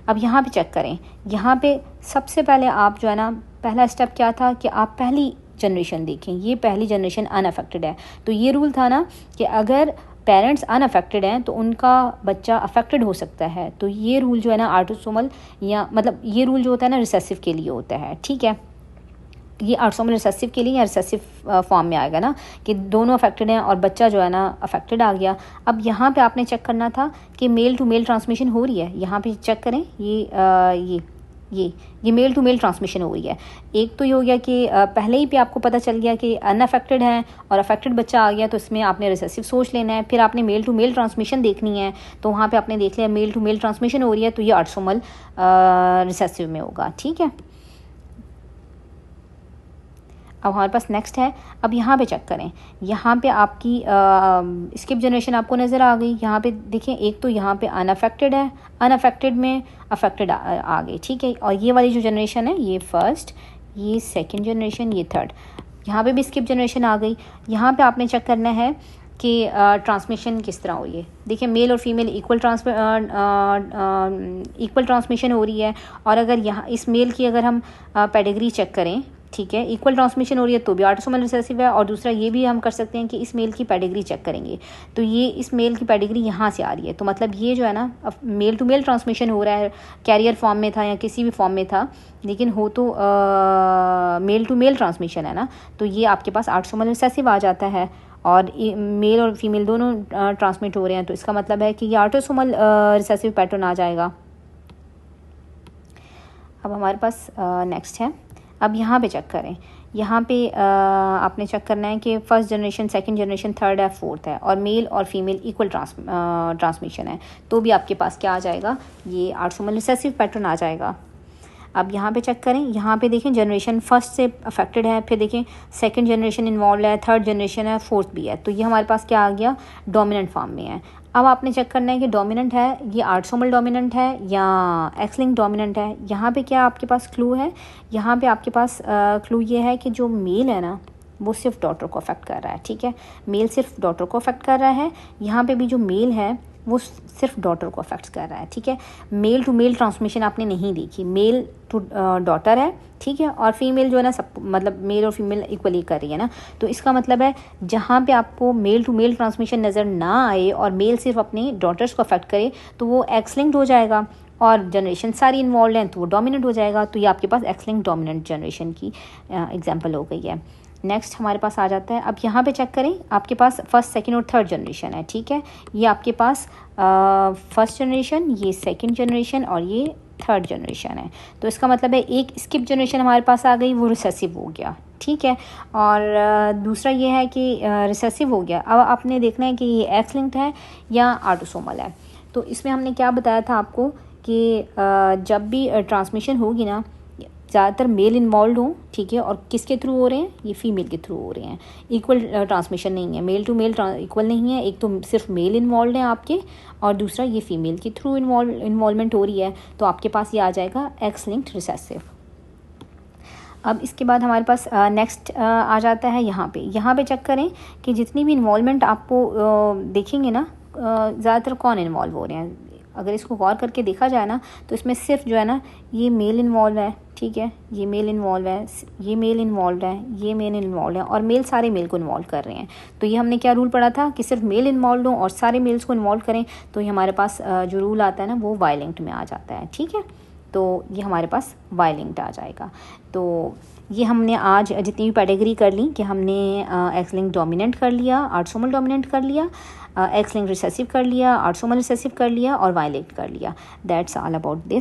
अब यहाँ पे चेक करें, यहाँ पे सबसे पहले आप जो है ना, पहला स्टेप क्या था कि आप पहली जनरेशन देखें, ये पहली जनरेशन अनअफेक्टेड है। तो ये रूल था ना कि अगर पेरेंट्स अनअफेक्टेड हैं तो उनका बच्चा अफेक्टेड हो सकता है। तो ये रूल जो है ना ऑटोसोमल, या मतलब ये रूल जो होता है ना रिसेसिव के लिए होता है, ठीक है। ये ऑटोसोमल रिसेसिव के लिए या रिसेसिव फॉर्म में आएगा ना कि दोनों अफेक्टेड हैं और बच्चा जो है ना अफेक्टेड आ गया। अब यहाँ पे आपने चेक करना था कि मेल टू मेल ट्रांसमिशन हो रही है। यहाँ पे चेक करें, ये मेल टू मेल ट्रांसमिशन हो रही है। एक तो ये हो गया कि पहले ही पे आपको पता चल गया कि अनअफेक्टेड है और अफेक्टेड बच्चा आ गया, तो इसमें आपने रिसेसिव सोच लेना है। फिर आपने मेल टू मेल ट्रांसमिशन देखनी है, तो वहाँ पे आपने देख लिया मेल टू मेल ट्रांसमिशन हो रही है, तो ये ऑटोसोमल रिसेसिव में होगा, ठीक है। अब हमारे पास नेक्स्ट है, अब यहाँ पे चेक करें, यहाँ पे आपकी स्किप जनरेशन आपको नज़र आ गई। यहाँ पे देखें, एक तो यहाँ पे अनअफेक्टेड है, अनअफेक्टेड में अफेक्टेड आ गई, ठीक है। और ये वाली जो जनरेशन है, ये फर्स्ट, ये सेकंड जनरेशन, ये थर्ड, यहाँ पे भी स्किप जनरेशन आ गई। यहाँ पे आपने चेक करना है कि ट्रांसमिशन किस तरह हो रही है। देखिए मेल और फीमेल इक्वल ट्रांसमिशन हो रही है। और अगर यहाँ इस मेल की अगर हम पेडिग्री चेक करें, ठीक है, इक्वल ट्रांसमिशन हो रही है तो भी ऑटोसोमल रिसेसिव है। और दूसरा ये भी हम कर सकते हैं कि इस मेल की पेडिग्री चेक करेंगे, तो ये इस मेल की पेडिग्री यहाँ से आ रही है, तो मतलब ये जो है ना अब मेल टू मेल ट्रांसमिशन हो रहा है, कैरियर फॉर्म में था या किसी भी फॉर्म में था, लेकिन हो तो मेल टू मेल ट्रांसमिशन है ना, तो ये आपके पास ऑटोसोमल रिसेसिव आ जाता है। और मेल और फीमेल दोनों ट्रांसमिट हो रहे हैं, तो इसका मतलब है कि ये ऑटोसोमल रिसेसिव पैटर्न आ जाएगा। अब हमारे पास नेक्स्ट है, अब यहाँ पे चेक करें, यहाँ पे आपने चेक करना है कि first generation, second generation, third है, फोर्थ है, और मेल और फीमेल इक्वल ट्रांसमिशन है, तो भी आपके पास क्या आ जाएगा, ये ऑटोसोमल रिसेसिव पैटर्न आ जाएगा। अब यहाँ पे चेक करें, यहाँ पे देखें जनरेशन फर्स्ट से अफेक्टेड है, फिर देखें सेकंड जनरेशन इन्वॉल्व है, थर्ड जनरेशन है, फोर्थ भी है, तो ये हमारे पास क्या आ गया, डोमिनेंट फॉर्म में है। अब आपने चेक करना है कि डोमिनेंट है, ये ऑटोसोमल डोमिनेंट है या एक्स लिंक्ड डोमिनेंट है। यहाँ पे क्या आपके पास क्लू है, यहाँ पे आपके पास क्लू ये है कि जो मेल है ना वो सिर्फ डॉटर को अफेक्ट कर रहा है, ठीक है, मेल सिर्फ डॉटर को अफेक्ट कर रहा है। यहाँ पे भी जो मेल है वो सिर्फ डॉटर को अफेक्ट कर रहा है, ठीक है। मेल टू मेल ट्रांसमिशन आपने नहीं देखी, मेल टू डॉटर है, ठीक है, और फीमेल जो है ना सब मतलब मेल और फीमेल इक्वली कर रही है ना, तो इसका मतलब है जहाँ पे आपको मेल टू मेल ट्रांसमिशन नज़र ना आए और मेल सिर्फ अपने डॉटर्स को अफेक्ट करे तो वो एक्स लिंक्ड हो जाएगा, और जनरेशन सारी इन्वॉल्व हैं तो वो डोमिनेंट हो जाएगा। तो ये आपके पास एक्स लिंक्ड डोमिनेंट जनरेशन की एग्जाम्पल हो गई है। नेक्स्ट हमारे पास आ जाता है, अब यहाँ पे चेक करें, आपके पास फर्स्ट, सेकंड और थर्ड जनरेशन है, ठीक है, ये आपके पास फर्स्ट जनरेशन, ये सेकंड जनरेशन और ये थर्ड जनरेशन है। तो इसका मतलब है एक स्किप जनरेशन हमारे पास आ गई, वो रिसेसिव हो गया, ठीक है। और दूसरा ये है कि रिसेसिव हो गया। अब आपने देखना है कि ये एक्स लिंक्ड है या ऑटोसोमल है। तो इसमें हमने क्या बताया था आपको कि जब भी ट्रांसमिशन होगी ना, ज़्यादातर मेल इन्वॉल्व हों, ठीक है, और किसके थ्रू हो रहे हैं, ये फीमेल के थ्रू हो रहे हैं। इक्वल ट्रांसमिशन नहीं है, मेल टू मेल इक्वल नहीं है, एक तो सिर्फ मेल इन्वॉल्व है आपके और दूसरा ये फीमेल के थ्रू इन्वॉल्वमेंट हो रही है, तो आपके पास ये आ जाएगा एक्स लिंक्ड रिसेसिव। अब इसके बाद हमारे पास नेक्स्ट आ जाता है, यहाँ पे चेक करें कि जितनी भी इन्वॉल्वमेंट आपको देखेंगे ना, ज़्यादातर कौन इन्वॉल्व हो रहे हैं। अगर इसको गौर करके देखा जाए ना तो इसमें सिर्फ जो है ना ये मेल इन्वॉल्व है, ठीक है, ये मेल इन्वॉल्व है, ये मेल इन्वॉल्व है, ये मेल इन्वॉल्व है, और मेल सारे मेल को इन्वॉल्व कर रहे हैं। तो ये हमने क्या रूल पढ़ा था कि सिर्फ मेल इन्वॉल्व हो और सारे मेल्स को इन्वॉल्व करें, तो ये हमारे पास जो रूल आता है ना वो वाई लिंक्ड में आ जाता है, ठीक है। तो ये हमारे पास वाई लिंक्ड आ जाएगा। तो ये हमने आज जितनी भी कैटेगरी कर ली कि हमने एक्स लिंक्ड डोमिनेंट कर लिया, ऑटोसोमल डोमिनेंट कर लिया, एक्स लिंक्ड रिसेसिव कर लिया, ऑटोसोमल रिसेसिव कर लिया और वाई लिंक्ड कर लिया। That's all about this.